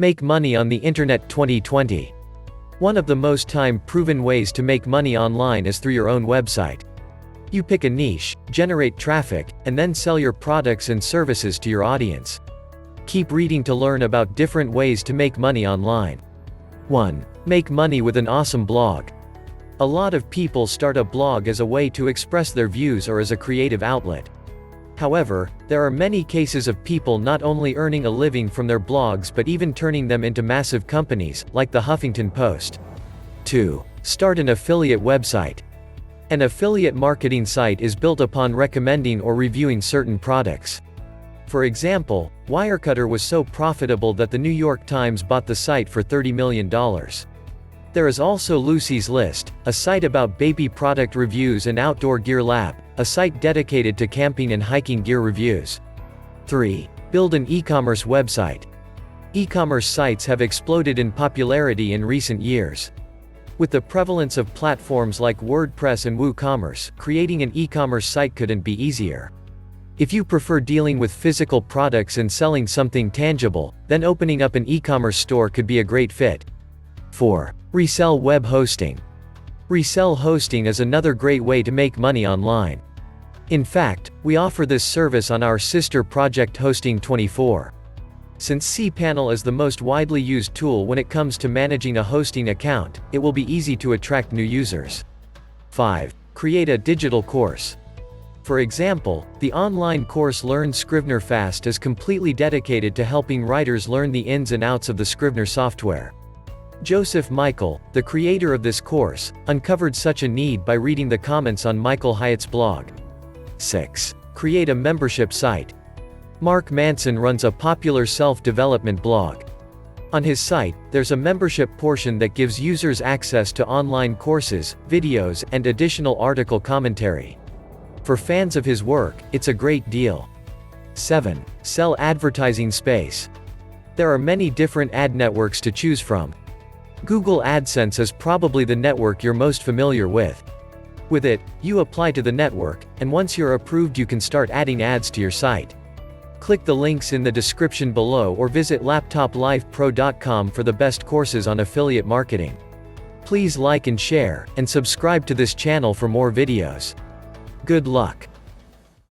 Make money on the internet 2020. One of the most time-proven ways to make money online is through your own website. You pick a niche, generate traffic, and then sell your products and services to your audience. Keep reading to learn about different ways to make money online. 1. Make money with an awesome blog. A lot of people start a blog as a way to express their views or as a creative outlet. However, there are many cases of people not only earning a living from their blogs but even turning them into massive companies, like the Huffington Post. 2. Start an affiliate website. An affiliate marketing site is built upon recommending or reviewing certain products. For example, Wirecutter was so profitable that the New York Times bought the site for $30 million. There is also Lucy's List, a site about baby product reviews, and Outdoor Gear Lab, a site dedicated to camping and hiking gear reviews. 3. Build an e-commerce website. E-commerce sites have exploded in popularity in recent years. With the prevalence of platforms like WordPress and WooCommerce, creating an e-commerce site couldn't be easier. If you prefer dealing with physical products and selling something tangible, then opening up an e-commerce store could be a great fit. 4. Resell Web Hosting. Resell hosting is another great way to make money online. In fact, we offer this service on our sister project Hosting24. Since cPanel is the most widely used tool when it comes to managing a hosting account, it will be easy to attract new users. 5. Create a digital course. For example, the online course Learn Scrivener Fast is completely dedicated to helping writers learn the ins and outs of the Scrivener software. Joseph Michael, the creator of this course, uncovered such a need by reading the comments on Michael Hyatt's blog. 6. Create a membership site. Mark Manson runs a popular self-development blog. On his site, there's a membership portion that gives users access to online courses, videos, and additional article commentary. For fans of his work, it's a great deal. 7. Sell advertising space. There are many different ad networks to choose from. Google AdSense is probably the network you're most familiar with. With it, you apply to the network, and once you're approved you can start adding ads to your site. Click the links in the description below or visit laptoplifepro.com for the best courses on affiliate marketing. Please like and share, and subscribe to this channel for more videos. Good luck.